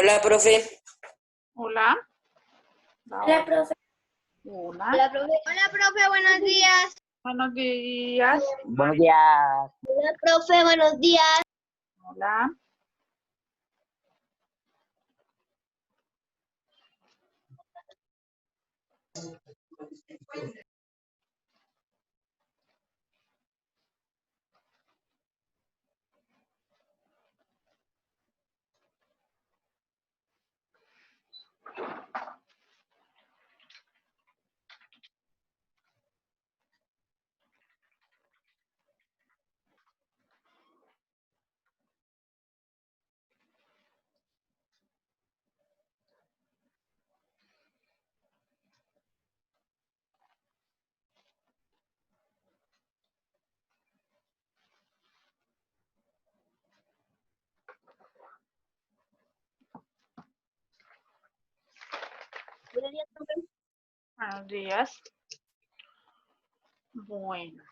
Hola, profe. Hola. Hola, profe. Hola. Hola, profe. Hola, profe, buenos días. Buenos días. Buenos días. Hola, profe, buenos días. Hola. Buenos días, profe. Buenos días. Bueno.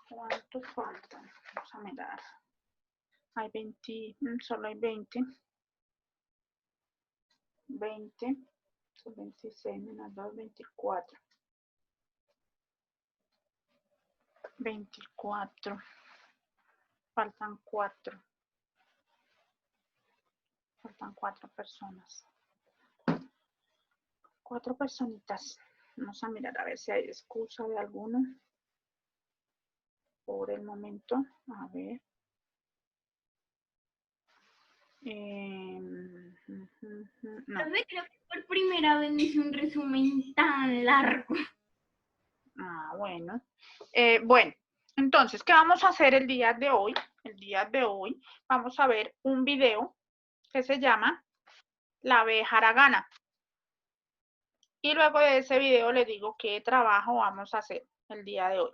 ¿Cuántos faltan? Vamos a mirar. Hay 20, solo hay 20. 20. Son 26 menos 2, 24. 24. Faltan 4. Faltan 4 personas. 4 personitas. Vamos a mirar a ver si hay excusa de alguno. Por el momento. A ver. No. Profe, creo que por primera vez me hice un resumen tan largo. Ah, bueno. Bueno, entonces, ¿qué vamos a hacer el día de hoy? El día de hoy vamos a ver un video que se llama La abeja haragana. Y luego de ese video les digo qué trabajo vamos a hacer el día de hoy.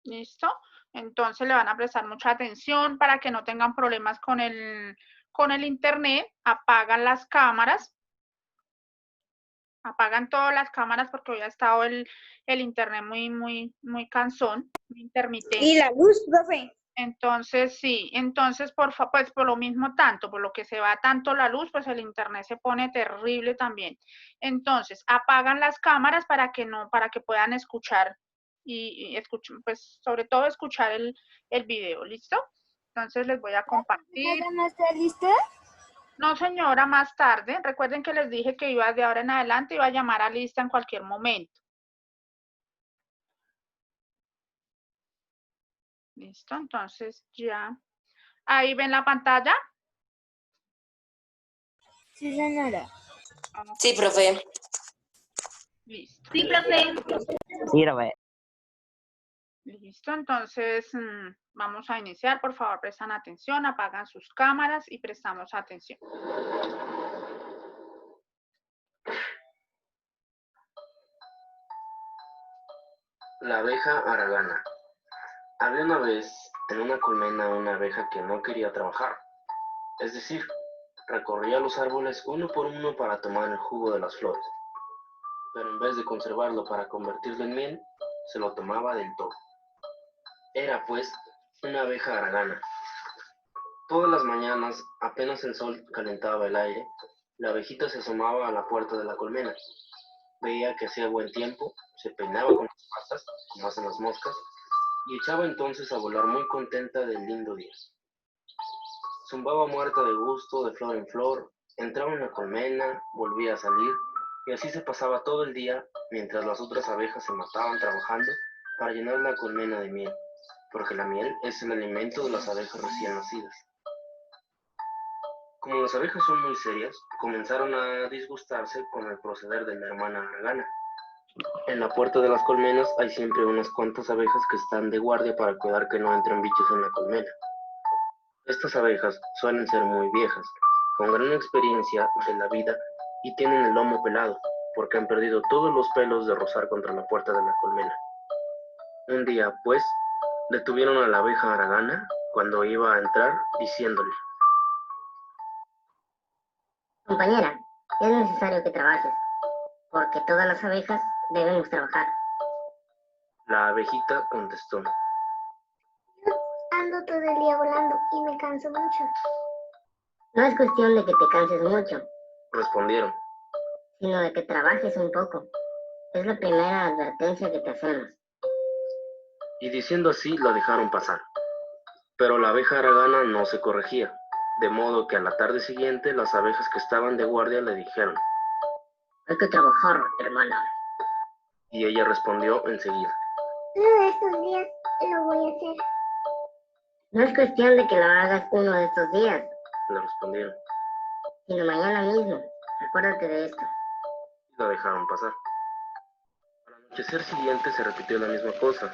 ¿Listo? Entonces le van a prestar mucha atención para que no tengan problemas con el internet. Apagan las cámaras. Apagan todas las cámaras porque hoy ha estado el internet muy cansón, muy intermitente. ¿Y la luz, profe? Entonces, sí, entonces pues por lo mismo tanto, por lo que se va tanto la luz, pues el internet se pone terrible también. Entonces, apagan las cámaras para que puedan escuchar y escuchen, pues sobre todo escuchar el video, ¿listo? Entonces les voy a compartir. ¿No está lista? No, señora, más tarde. Recuerden que les dije que iba de ahora en adelante, iba a llamar a lista en cualquier momento. Listo, entonces ya. ¿Ahí ven la pantalla? Sí, señora. Sí, profe. Listo. Sí, profe. Sirve. Listo, entonces vamos a iniciar. Por favor, prestan atención, apagan sus cámaras y prestamos atención. La abeja haragana. Había una vez en una colmena una abeja que no quería trabajar, es decir, recorría los árboles uno por uno para tomar el jugo de las flores, pero en vez de conservarlo para convertirlo en miel, se lo tomaba del todo. Era, pues, una abeja haragana. Todas las mañanas, apenas el sol calentaba el aire, la abejita se asomaba a la puerta de la colmena. Veía que hacía buen tiempo, se peinaba con las patas, como hacen las moscas, y echaba entonces a volar muy contenta del lindo día. Zumbaba muerta de gusto de flor en flor, entraba en la colmena, volvía a salir, y así se pasaba todo el día, mientras las otras abejas se mataban trabajando para llenar la colmena de miel, porque la miel es el alimento de las abejas recién nacidas. Como las abejas son muy serias, comenzaron a disgustarse con el proceder de la hermana haragana. En la puerta de las colmenas hay siempre unas cuantas abejas que están de guardia para cuidar que no entren bichos en la colmena. Estas abejas suelen ser muy viejas, con gran experiencia de la vida y tienen el lomo pelado, porque han perdido todos los pelos de rozar contra la puerta de la colmena. Un día, pues, detuvieron a la abeja haragana cuando iba a entrar, diciéndole: Compañera, Es necesario que trabajes, porque todas las abejas debemos trabajar. La abejita contestó. Ando todo el día volando y me canso mucho. No es cuestión de que te canses mucho, Respondieron. sino de que trabajes un poco. Es la primera advertencia que te hacemos. Y diciendo así la dejaron pasar. Pero la abeja haragana no se corregía, de modo que a la tarde siguiente las abejas que estaban de guardia le dijeron, Hay que trabajar, hermana. y ella respondió enseguida. Uno de estos días lo voy a hacer. No es cuestión de que lo hagas uno de estos días, Le respondieron, sino mañana mismo. Acuérdate de esto. y la dejaron pasar. Al anochecer siguiente se repitió la misma cosa.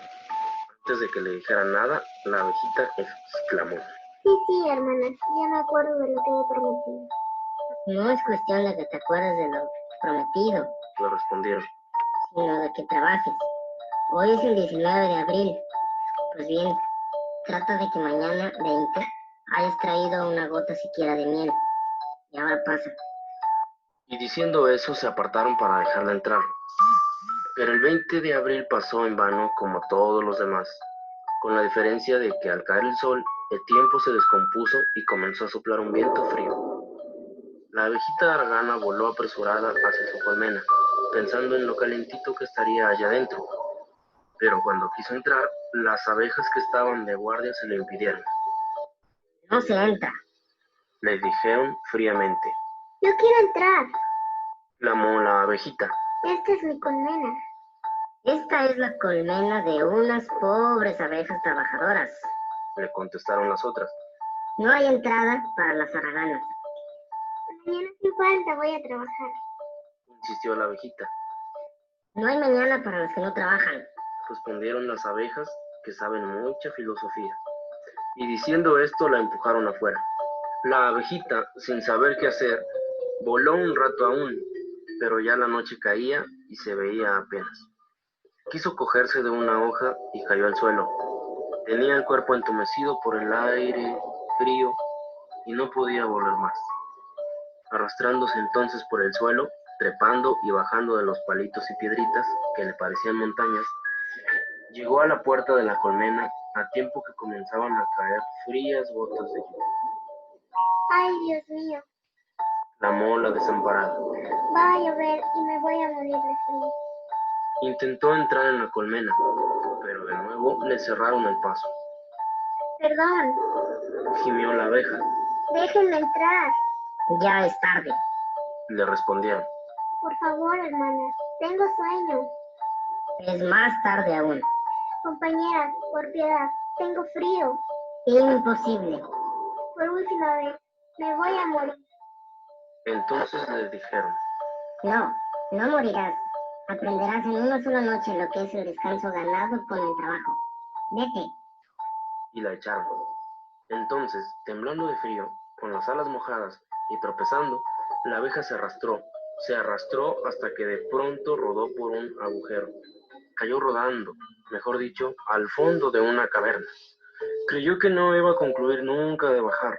Antes de que le dijeran nada, la abejita exclamó. Sí, hermana, ya me acuerdo de lo que he prometido. No es cuestión de que te acuerdes de lo prometido, Le respondieron, sino de que trabajes. Hoy es el 19 de abril. Pues bien, trata de que mañana 20 hayas traído una gota siquiera de miel. Y ahora pasa. y diciendo eso se apartaron para dejarla entrar. Pero el 20 de abril pasó en vano como todos los demás, con la diferencia de que al caer el sol, el tiempo se descompuso y comenzó a soplar un viento frío. La abejita haragana voló apresurada hacia su colmena, pensando en lo calentito que estaría allá adentro. Pero cuando quiso entrar, las abejas que estaban de guardia se lo impidieron. No se entra. Le dijeron fríamente. Yo quiero entrar. Clamó la abejita. Esta es mi colmena. Esta es la colmena de unas pobres abejas trabajadoras. Le contestaron las otras. No hay entrada para las haraganas. Mañana sin falta voy a trabajar. Insistió la abejita. No hay mañana para los que no trabajan. Respondieron las abejas que saben mucha filosofía. Y diciendo esto la empujaron afuera. La abejita, sin saber qué hacer, voló un rato aún, pero ya la noche caía y se veía apenas. Quiso cogerse de una hoja y cayó al suelo. Tenía el cuerpo entumecido por el aire frío y no podía volar más. Arrastrándose entonces por el suelo, trepando y bajando de los palitos y piedritas que le parecían montañas, llegó a la puerta de la colmena a tiempo que comenzaban a caer frías gotas de lluvia. Ay, Dios mío, Clamó la desamparada. va a llover y me voy a morir de frío. Intentó entrar en la colmena, pero de nuevo le cerraron el paso. Perdón, Gimió la abeja. déjenme entrar. Ya es tarde. Le respondieron. Por favor, hermana, tengo sueño. Es más tarde aún. Compañera, por piedad, tengo frío. Imposible. Por última vez, me voy a morir. Entonces le dijeron. No, no morirás. Aprenderás en una sola noche lo que es el descanso ganado con el trabajo. Vete. Y la echaron. Entonces, temblando de frío, con las alas mojadas y tropezando, la abeja se arrastró hasta que de pronto rodó por un agujero. Cayó rodando, mejor dicho, al fondo de una caverna. Creyó que no iba a concluir nunca de bajar.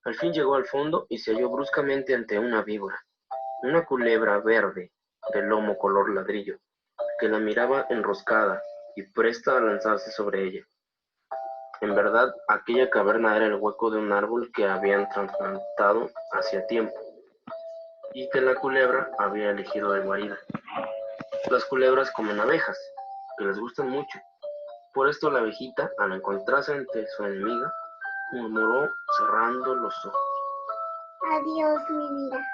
Al fin llegó al fondo y se halló bruscamente ante una víbora, una culebra verde, de lomo color ladrillo, que la miraba enroscada y presta a lanzarse sobre ella. En verdad, aquella caverna era el hueco de un árbol que habían trasplantado hacía tiempo, y que la culebra había elegido de guarida. Las culebras comen abejas, que les gustan mucho. Por esto la abejita, al encontrarse ante su enemiga, murmuró cerrando los ojos. Adiós, mi vida.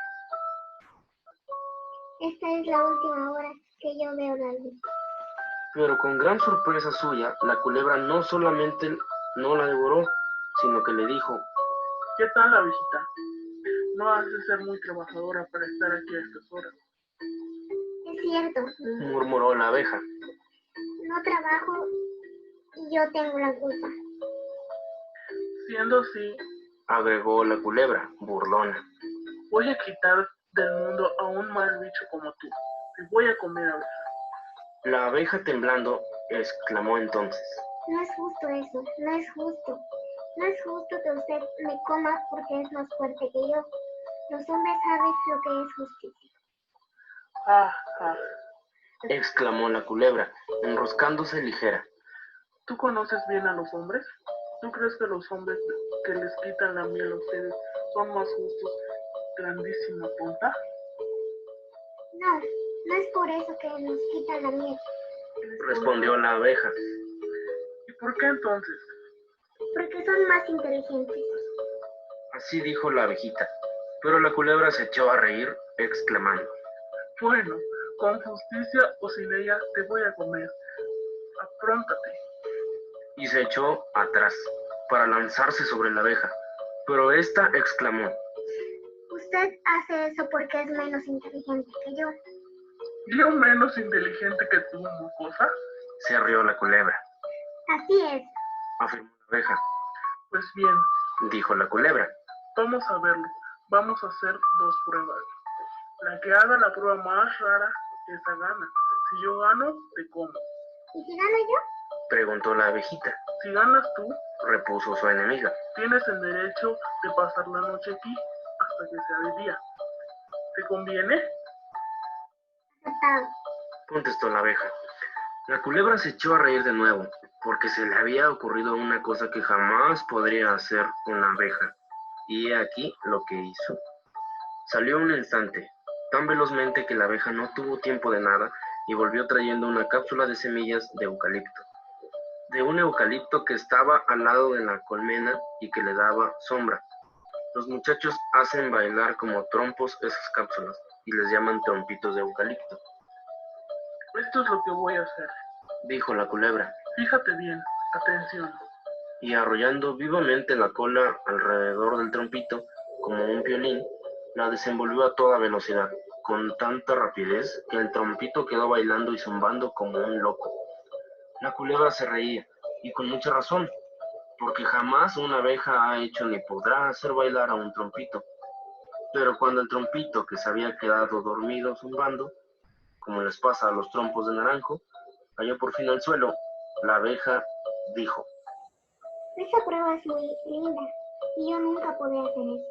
Esta es la última hora que yo veo la luz. Pero con gran sorpresa suya, la culebra no solamente no la devoró, sino que le dijo, ¿Qué tal, abejita? No has de ser muy trabajadora para estar aquí a estas horas. Es cierto, murmuró la abeja. no trabajo y yo tengo la culpa. Siendo así, Agregó la culebra, burlona. voy a quitar del mundo a un mal bicho como tú. Y voy a comer abejas. La abeja temblando exclamó entonces. No es justo eso, no es justo. No es justo que usted me coma porque es más fuerte que yo. Los hombres saben lo que es justicia. Ja, ja. exclamó la culebra, enroscándose ligera. ¿Tú conoces bien a los hombres? ¿Tú crees que los hombres que les quitan la miel a ustedes son más justos, grandísima tonta? No, no es por eso que nos quitan la miel, Respondió la abeja. ¿Y por qué entonces? porque son más inteligentes. Así dijo la abejita, pero la culebra se echó a reír, exclamando. Bueno, con justicia o sin ella te voy a comer. Apróntate. Y se echó atrás para lanzarse sobre la abeja, pero ésta exclamó. Usted hace eso porque es menos inteligente que yo. ¿Yo menos inteligente que tú, mocosa? Se rió la culebra. Así es. Afirmó la abeja. Pues bien, Dijo la culebra. vamos a verlo. Vamos a hacer 2 pruebas. La que haga la prueba más rara, esa gana. Si yo gano, te como. ¿Y si gano yo? Preguntó la abejita. Si ganas tú, Repuso su enemiga. tienes el derecho de pasar la noche aquí hasta que sea de día. ¿Te conviene? Aceptado. Contestó la abeja. La culebra se echó a reír de nuevo, porque se le había ocurrido una cosa que jamás podría hacer una abeja. Y he aquí lo que hizo. Salió un instante, tan velozmente que la abeja no tuvo tiempo de nada y volvió trayendo una cápsula de semillas de eucalipto. De un eucalipto que estaba al lado de la colmena y que le daba sombra. Los muchachos hacen bailar como trompos esas cápsulas y les llaman trompitos de eucalipto, Esto es lo que voy a hacer. dijo la culebra, Fíjate bien, atención. y arrollando vivamente la cola alrededor del trompito, como un violín, la desenvolvió a toda velocidad, con tanta rapidez que el trompito quedó bailando y zumbando como un loco. La culebra se reía, y con mucha razón, porque jamás una abeja ha hecho ni podrá hacer bailar a un trompito. Pero cuando el trompito, que se había quedado dormido zumbando, como les pasa a los trompos de naranjo, cayó por fin al suelo, la abeja dijo. Esa prueba es muy linda y yo nunca podré hacer eso.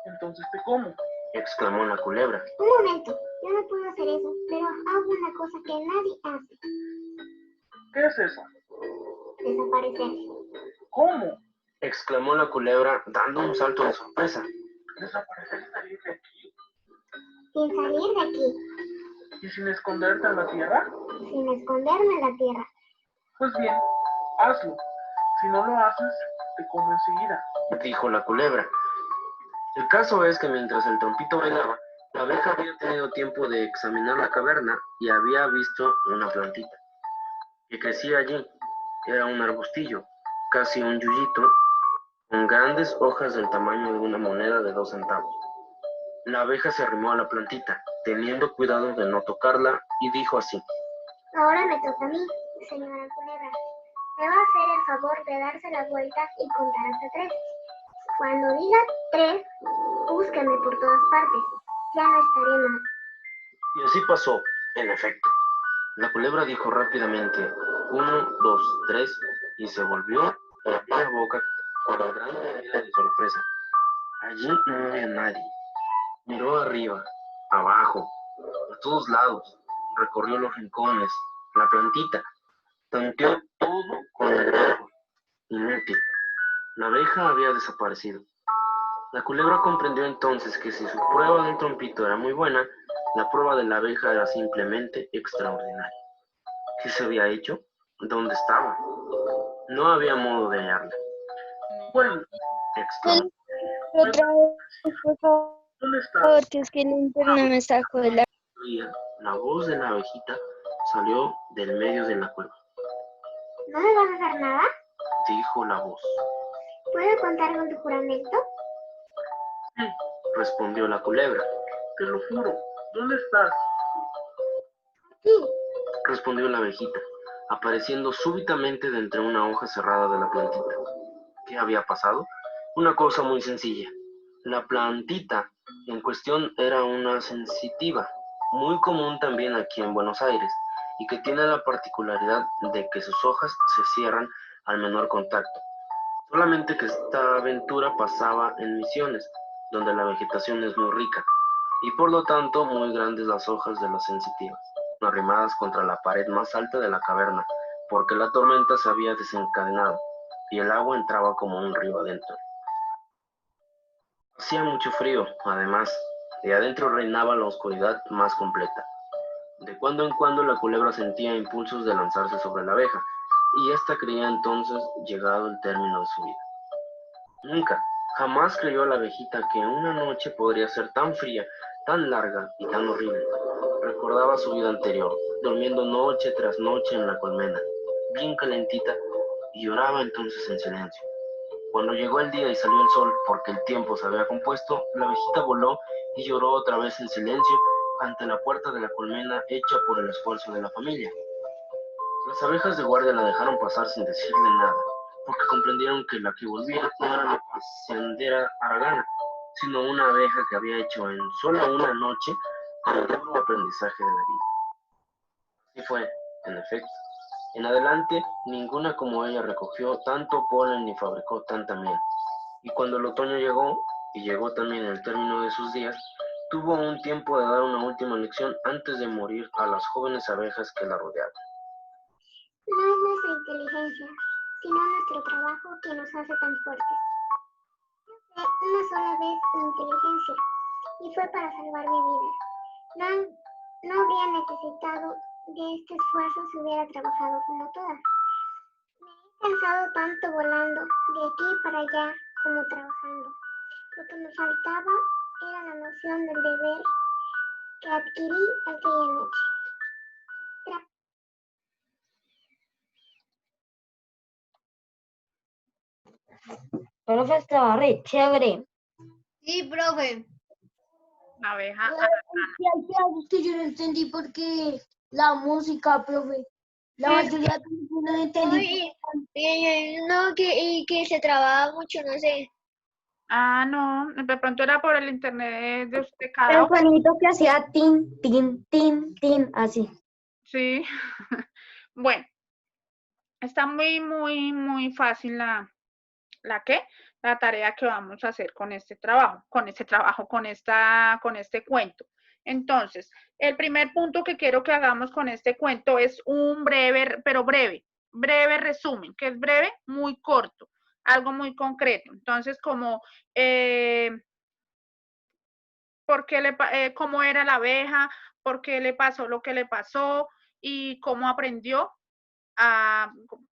Entonces te como. Exclamó la culebra. Un momento, yo no puedo hacer eso, pero hago una cosa que nadie hace. ¿Qué es eso? Desaparecer. ¿Cómo? Exclamó la culebra dando un salto de sorpresa. ¿Desaparecer y salir de aquí? Sin salir de aquí, ¿Y sin esconderte en la tierra? sin esconderme en la tierra. Pues bien, hazlo. Si no lo haces, te como enseguida. Dijo la culebra. El caso es que mientras el trompito bailaba, la abeja había tenido tiempo de examinar la caverna y había visto una plantita que crecía allí. Era un arbustillo, casi un yuyito, con grandes hojas del tamaño de una moneda de 2 centavos. La abeja se arrimó a la plantita, teniendo cuidado de no tocarla, y dijo así. Ahora me toca a mí, señora culebra. Me va a hacer el favor de darse la vuelta y contar hasta 3. Cuando diga 3, búsqueme por todas partes. Ya no estaré más. Y así pasó, en efecto. La culebra dijo rápidamente 1, 2, 3 y se volvió a abrir la boca con la gran alegría de sorpresa. Allí no había nadie. Miró arriba, abajo, a todos lados, recorrió los rincones, la plantita, tanteó todo con el dedo. Inútil. La abeja había desaparecido. La culebra comprendió entonces que si su prueba del trompito era muy buena, la prueba de la abeja era simplemente extraordinaria. ¿Qué se había hecho? ¿Dónde estaba? No había modo de hallarla. Bueno, Exclamó. Otra vez, por favor, ¿dónde estás? que es que el internet me sacó de la... La voz de la abejita salió del medio de la cueva. ¿No me vas a hacer nada? Dijo la voz. ¿Puedo contar con tu juramento? Sí, Respondió la culebra. te lo juro. ¿Dónde estás? Sí. Respondió la abejita, apareciendo súbitamente de entre una hoja cerrada de la plantita. ¿Qué había pasado? Una cosa muy sencilla. La plantita en cuestión era una sensitiva, muy común también aquí en Buenos Aires, y que tiene la particularidad de que sus hojas se cierran al menor contacto. Solamente que esta aventura pasaba en Misiones, donde la vegetación es muy rica y por lo tanto muy grandes las hojas de las sensitivas, arrimadas contra la pared más alta de la caverna, porque la tormenta se había desencadenado y el agua entraba como un río adentro. Hacía mucho frío, además, y adentro reinaba la oscuridad más completa. De cuando en cuando la culebra sentía impulsos de lanzarse sobre la abeja, y ésta creía entonces llegado el término de su vida. Nunca, jamás creyó la abejita que una noche podría ser tan fría, tan larga y tan horrible. Recordaba su vida anterior, durmiendo noche tras noche en la colmena, bien calentita, y lloraba entonces en silencio. Cuando llegó el día y salió el sol, porque el tiempo se había compuesto, la abejita voló y lloró otra vez en silencio ante la puerta de la colmena hecha por el esfuerzo de la familia. Las abejas de guardia la dejaron pasar sin decirle nada, porque comprendieron que la que volvía no era la paseandera Aragana, sino una abeja que había hecho en solo una noche el duro aprendizaje de la vida. Así fue, en efecto. En adelante, ninguna como ella recogió tanto polen ni fabricó tanta miel. Y cuando el otoño llegó, y llegó también el término de sus días, tuvo un tiempo de dar una última lección antes de morir a las jóvenes abejas que la rodeaban. No es nuestra inteligencia, sino nuestro trabajo que nos hace tan fuertes. Yo usé una sola vez mi inteligencia y fue para salvar mi vida. No habría necesitado de este esfuerzo si hubiera trabajado como todas. Me he cansado tanto volando de aquí para allá como trabajando. Lo que me faltaba era la noción del deber que adquirí aquella noche. Profe, estaba re chévere. Sí, profe. La abeja Y hay algo que yo no entendí porque la música, profe. La mayoría de no entendí. No, que se trababa mucho, no sé. no, de pronto era por el internet de usted cada El uno. sonido que hacía tin, tin, tin, tin, así. Sí. Bueno, está muy fácil ¿la qué? La tarea que vamos a hacer con este trabajo, con este cuento. Entonces, el primer punto que quiero que hagamos con este cuento es un breve resumen. ¿Qué es breve? Muy corto, algo muy concreto. Entonces, como, cómo era la abeja, por qué le pasó lo que le pasó y cómo aprendió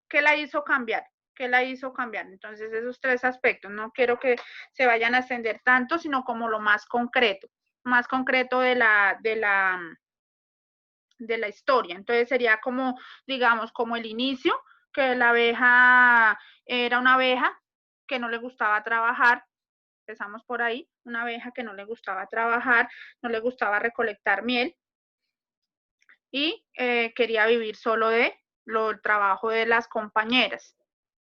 ¿qué la hizo cambiar? ¿Qué la hizo cambiar? Entonces, esos tres aspectos, no quiero que se vayan a extender tanto, sino como lo más concreto de la historia. Entonces, sería como, digamos, como el inicio, que la abeja era una abeja que no le gustaba trabajar. Empezamos por ahí, una abeja que no le gustaba trabajar, no le gustaba recolectar miel y quería vivir solo el trabajo de las compañeras.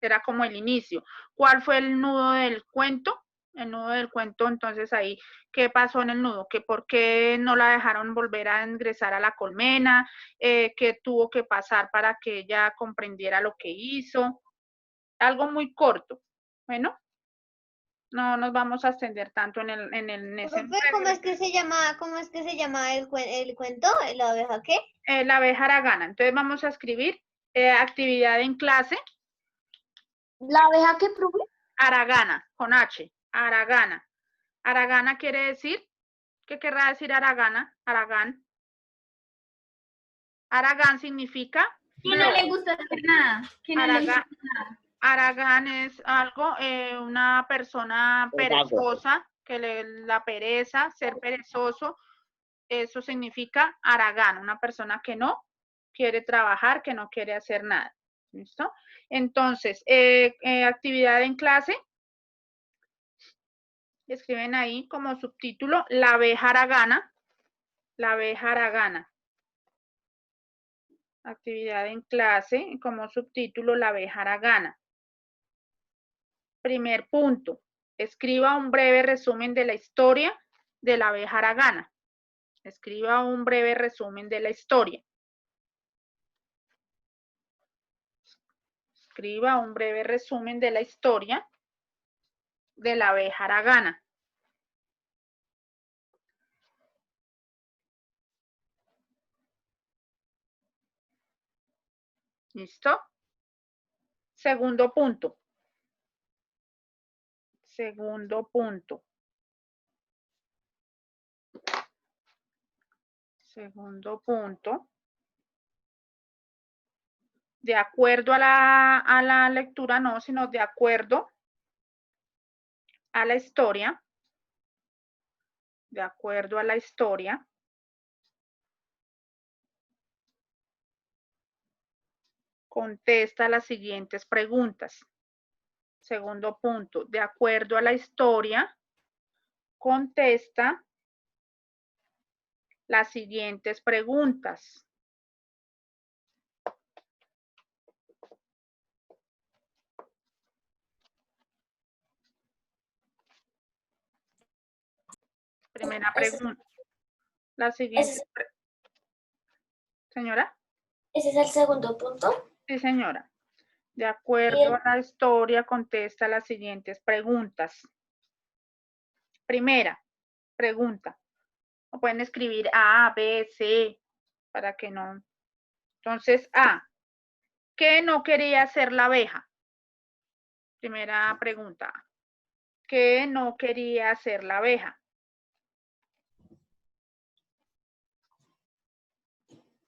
Era como el inicio. ¿Cuál fue el nudo del cuento? El nudo del cuento, entonces ahí, ¿qué pasó en el nudo? ¿Que por qué no la dejaron volver a ingresar a la colmena? ¿Qué tuvo que pasar para que ella comprendiera lo que hizo? Algo muy corto. Bueno, no nos vamos a extender tanto en ese. Profe, ¿cómo es que se llama el cuento? ¿La abeja qué? La abeja Aragana. Entonces vamos a escribir actividad en clase. ¿La abeja qué, profe? Aragana, con H, Aragana. Aragana quiere decir, ¿qué querrá decir Aragana? Aragán. Aragán significa Que no le gusta hacer nada. Que no le gusta Aragán, hacer nada. Aragán es algo, una persona perezosa, la pereza, ser perezoso, eso significa Aragán, una persona que no quiere trabajar, que no quiere hacer nada. ¿Listo? Entonces, actividad en clase. Escriben ahí como subtítulo la abeja Aragana. La abeja Aragana. Actividad en clase, como subtítulo la abeja Aragana. Primer punto. Escriba un breve resumen de la historia de la abeja Aragana. Escriba un breve resumen de la historia. Escriba un breve resumen de la historia de la abeja Aragana. ¿Listo? Segundo punto. Segundo punto. Segundo punto. De acuerdo a la lectura, no, sino de acuerdo a la historia. De acuerdo a la historia. Contesta las siguientes preguntas. Segundo punto, de acuerdo a la historia, contesta las siguientes preguntas. Primera pregunta. La siguiente. Señora. ¿Ese es el segundo punto? Sí, señora. De acuerdo a la historia, contesta las siguientes preguntas. Primera pregunta. O pueden escribir A, B, C, para que no. Entonces, A. ¿Qué no quería hacer la abeja? Primera pregunta. ¿Qué no quería hacer la abeja?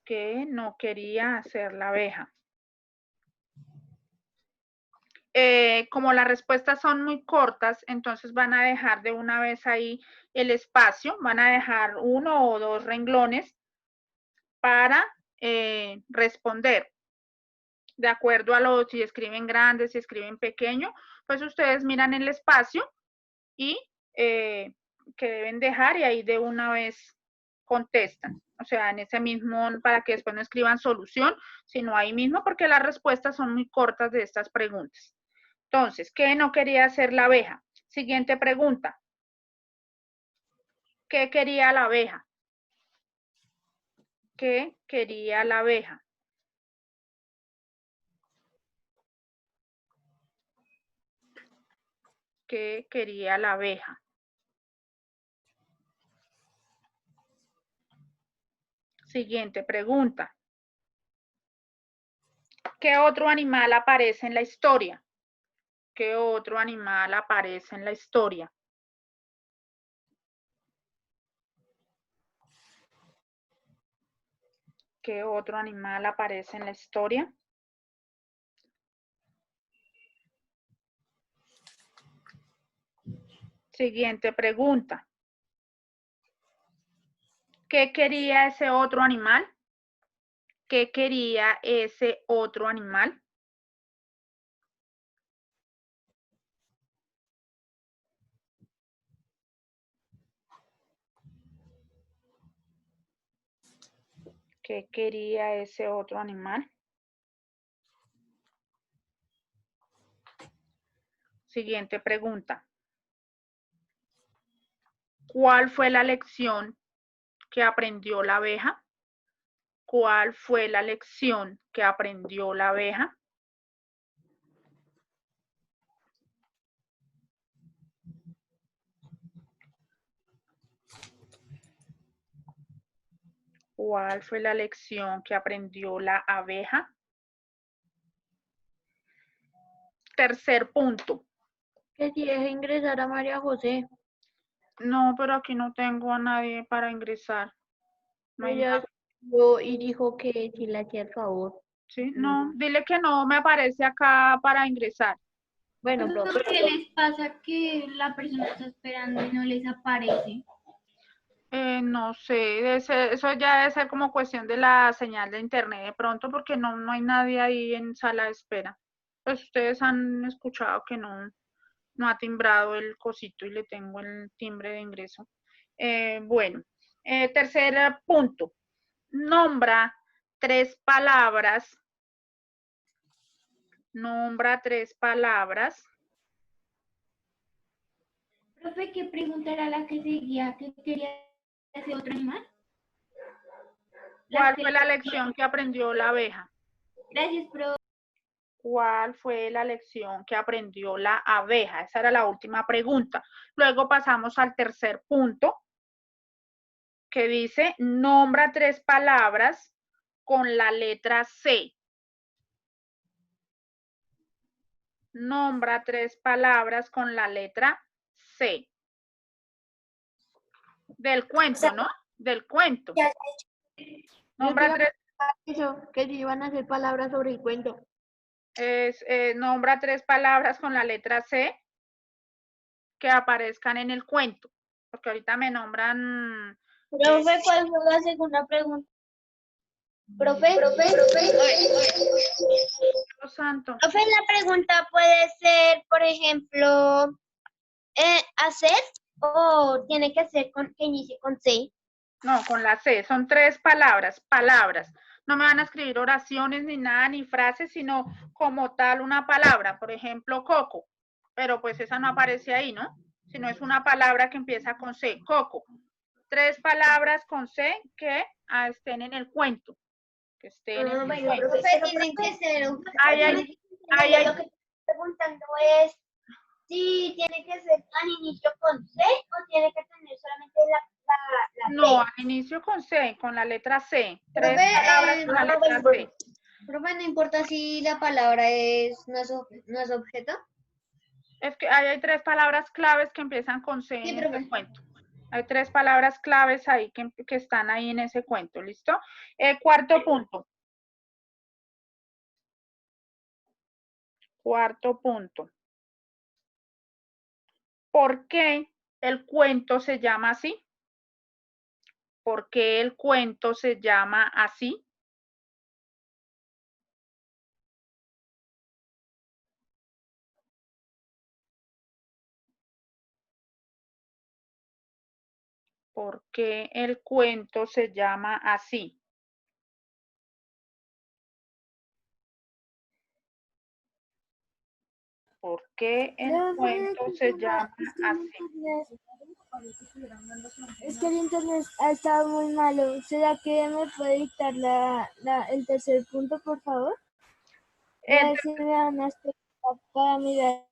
¿Qué no quería hacer la abeja? Como las respuestas son muy cortas, entonces van a dejar de una vez ahí el espacio, van a dejar 1 o 2 renglones para responder. De acuerdo a si escriben grande, si escriben pequeño, pues ustedes miran el espacio y que deben dejar y ahí de una vez contestan. O sea, en ese mismo, para que después no escriban solución, sino ahí mismo, porque las respuestas son muy cortas de estas preguntas. Entonces, ¿qué no quería hacer la abeja? Siguiente pregunta. ¿Qué quería la abeja? ¿Qué quería la abeja? ¿Qué quería la abeja? Siguiente pregunta. ¿Qué otro animal aparece en la historia? ¿Qué otro animal aparece en la historia? ¿Qué otro animal aparece en la historia? Siguiente pregunta. ¿Qué quería ese otro animal? ¿Qué quería ese otro animal? ¿Qué quería ese otro animal? Siguiente pregunta. ¿Cuál fue la lección que aprendió la abeja? ¿Cuál fue la lección que aprendió la abeja? ¿Cuál fue la lección que aprendió la abeja? Tercer punto. Que si deje ingresar a María José. No, pero aquí no tengo a nadie para ingresar. No hay Ella nada. escribió y dijo que si le hacía el favor. ¿Sí? No, dile que no me aparece acá para ingresar. Bueno, profe. ¿Qué les pasa que la persona está esperando y no les aparece? No sé, eso ya debe ser como cuestión de la señal de internet de pronto, porque no hay nadie ahí en sala de espera. Pues ustedes han escuchado que no ha timbrado el cosito y le tengo el timbre de ingreso. Bueno, tercer punto. Nombra 3 palabras. Nombra 3 palabras. Profe, ¿qué pregunta era la que seguía? ¿Qué quería hacer otro animal? ¿Cuál fue la lección que aprendió la abeja? Gracias, profe. ¿Cuál fue la lección que aprendió la abeja? Esa era la última pregunta. Luego pasamos al tercer punto, que dice, nombra 3 palabras con la letra C. Nombra 3 palabras con la letra C. Del cuento, ¿no? Del cuento. Nombra 3. Eso, que si iban a hacer palabras sobre el cuento. Nombra 3 palabras con la letra C que aparezcan en el cuento. Porque ahorita me nombran... Profe, ¿cuál fue la segunda pregunta? Profe, Dios santo. profe, la pregunta puede ser, por ejemplo, hacer o tiene que ser que inicie con C. No, con la C. Son 3 palabras, palabras. No me van a escribir oraciones ni nada, ni frases, sino como tal una palabra. Por ejemplo, coco. Pero pues esa no aparece ahí, ¿no? Sino es una palabra que empieza con C, coco. 3 palabras con C que estén en el cuento. Que estén en el cuento. Profe, tienen que ser un... Lo que estoy preguntando es si tiene que ser al inicio con C o tiene que tener solamente la No, C. al inicio con C, con la letra C. 3 Profe, palabras con la letra C. profe, no importa si la palabra no es objeto. Es que ahí hay 3 palabras claves que empiezan con C Sí, en profe. ese cuento. Hay 3 palabras claves ahí que están ahí en ese cuento, ¿listo? Cuarto punto. Cuarto punto. ¿Por qué el cuento se llama así? ¿Por qué el cuento se llama así? ¿Por qué el cuento se llama así? ¿Por qué el cuento se llama así? Es que el internet ha estado muy malo. ¿Será que me puede dictar el tercer punto, por favor? A ver si me da una para mirar.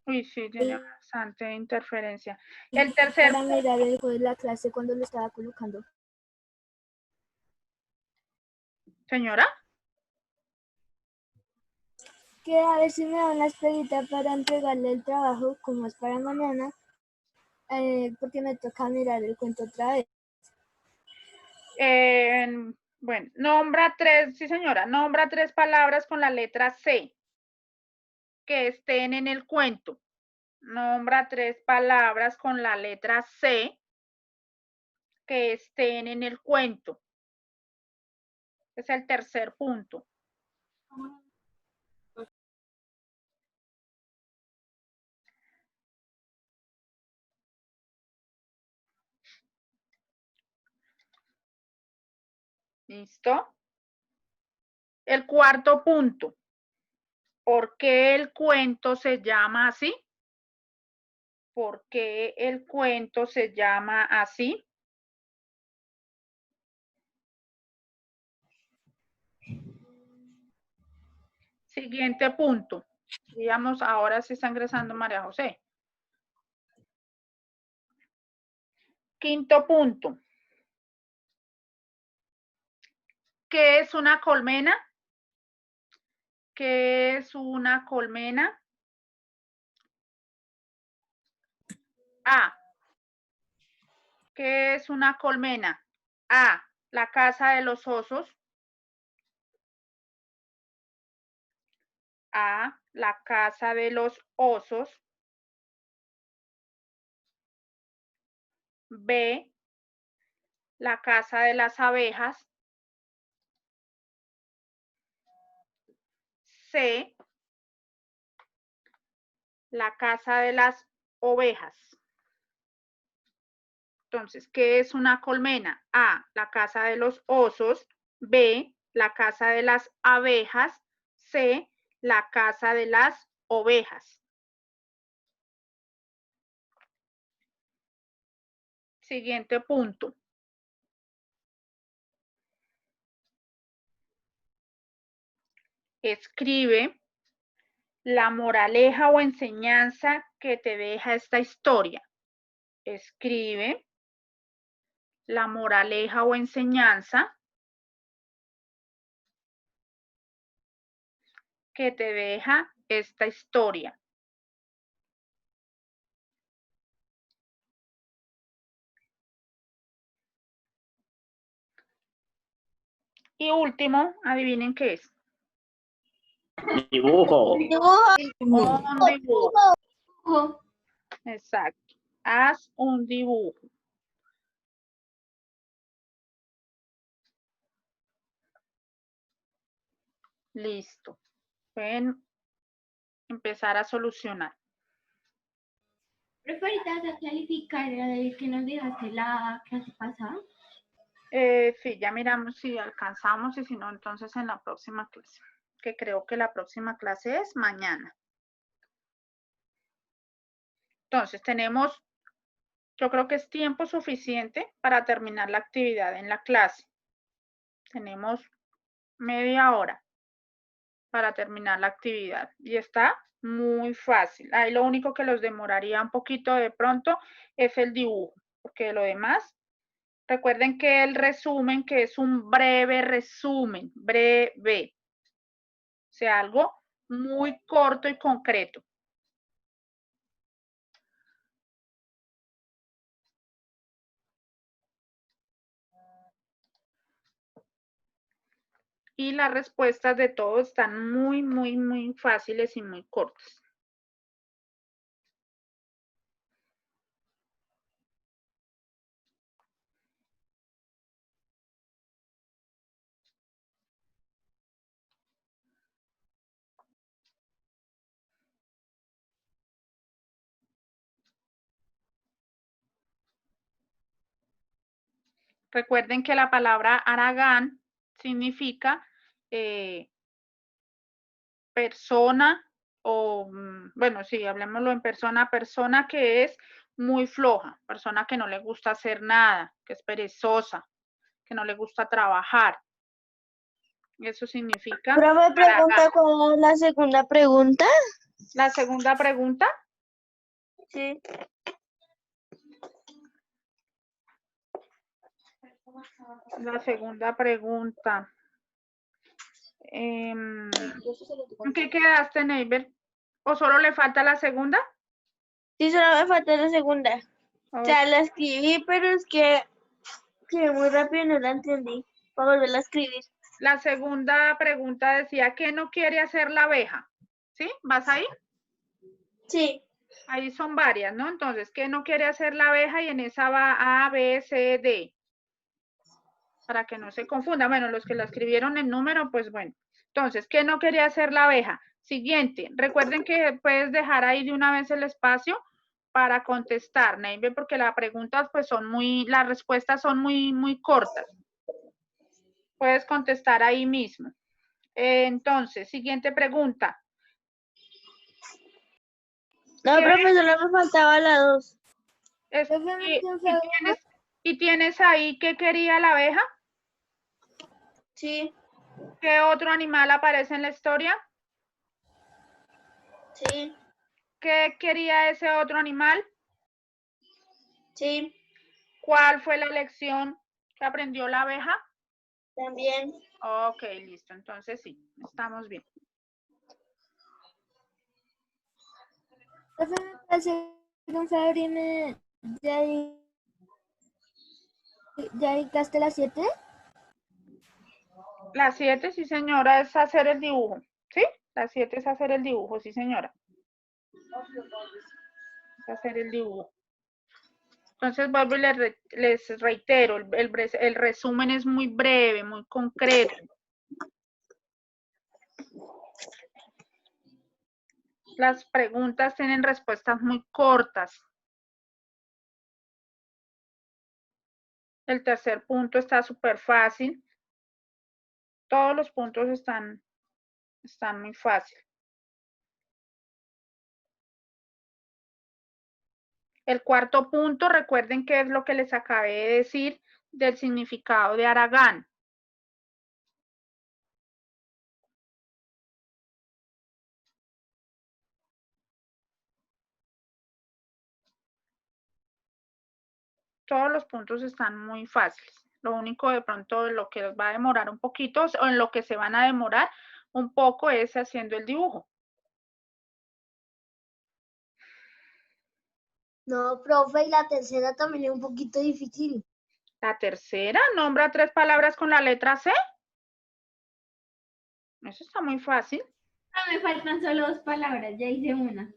Uy, sí, tiene bastante interferencia. El tercer Para mirar el juego de la clase cuando lo estaba colocando. señora. Que a ver si me da una esperita para entregarle el trabajo, como es para mañana, porque me toca mirar el cuento otra vez. Bueno, nombra 3, sí señora, nombra 3 palabras con la letra C que estén en el cuento. Nombra 3 palabras con la letra C que estén en el cuento. Es el tercer punto. ¿Listo? El cuarto punto. ¿Por qué el cuento se llama así? ¿Por qué el cuento se llama así? Siguiente punto. Digamos, ahora sí está ingresando María José. Quinto punto. ¿Qué es una colmena? ¿Qué es una colmena? A. ¿Qué es una colmena? A. La casa de los osos. A. La casa de los osos. B. La casa de las abejas. C. La casa de las ovejas. Entonces, ¿qué es una colmena? A. La casa de los osos. B. La casa de las abejas. C. La casa de las ovejas. Siguiente punto. Escribe la moraleja o enseñanza que te deja esta historia. Escribe la moraleja o enseñanza que te deja esta historia. Y último, adivinen qué es. Dibujo. Un dibujo. Exacto. Haz un dibujo. Listo. Pueden empezar a solucionar. ¿Profe, ahorita vas a clarificar el que nos dejaste la clase pasada? Sí, ya miramos si alcanzamos y si no, entonces en la próxima clase. Que creo que la próxima clase es mañana. Entonces tenemos, yo creo que es tiempo suficiente para terminar la actividad en la clase. Tenemos media hora para terminar la actividad y está muy fácil. Ahí lo único que los demoraría un poquito de pronto es el dibujo, porque lo demás, recuerden que el resumen, que es un breve resumen, breve, o sea, algo muy corto y concreto. Y las respuestas de todos están muy fáciles y muy cortas. Recuerden que la palabra Aragán significa persona o, bueno, sí, hablemoslo en persona, persona que es muy floja, persona que no le gusta hacer nada, que es perezosa, que no le gusta trabajar. Eso significa Profe, pregunta cuál es la segunda pregunta. La segunda pregunta. Sí. La segunda pregunta. ¿En qué quedaste, Neighbor? ¿O solo le falta la segunda? Sí, solo me falta la segunda. O sea, la escribí, pero es que muy rápido no la entendí. Para volverla a escribir. La segunda pregunta decía, ¿qué no quiere hacer la abeja? ¿Sí? ¿Vas ahí? Sí. Ahí son varias, ¿no? Entonces, ¿qué no quiere hacer la abeja? Y en esa va A, B, C, D. Para que no se confunda. Bueno, los que la escribieron en número, pues bueno. Entonces, ¿qué no quería hacer la abeja? Siguiente. Recuerden que puedes dejar ahí de una vez el espacio para contestar, Neive, porque las preguntas, pues las respuestas son muy cortas. Puedes contestar ahí mismo. Entonces, siguiente pregunta. No, profe, solo me faltaba la 2. ¿Y tienes ahí qué quería la abeja? Sí. ¿Qué otro animal aparece en la historia? Sí. ¿Qué quería ese otro animal? Sí. ¿Cuál fue la lección que aprendió la abeja? También. Ok, listo. Entonces sí, estamos bien. Profe, ¿me puede hacer un favor y ¿Ya dedicaste las 7? La 7, sí señora, es hacer el dibujo. ¿Sí? La 7 es hacer el dibujo, sí señora. Es hacer el dibujo. Entonces vuelvo y les reitero, el resumen es muy breve, muy concreto. Las preguntas tienen respuestas muy cortas. El tercer punto está súper fácil. Todos los puntos están muy fácil. El cuarto punto, recuerden qué es lo que les acabé de decir del significado de Aragán. Todos los puntos están muy fáciles. Lo único de pronto lo que les va a demorar un poquito o en lo que se van a demorar un poco es haciendo el dibujo. No, profe, y la tercera también es un poquito difícil. La tercera, nombra 3 palabras con la letra C. Eso está muy fácil. No, me faltan solo 2 palabras, ya hice una.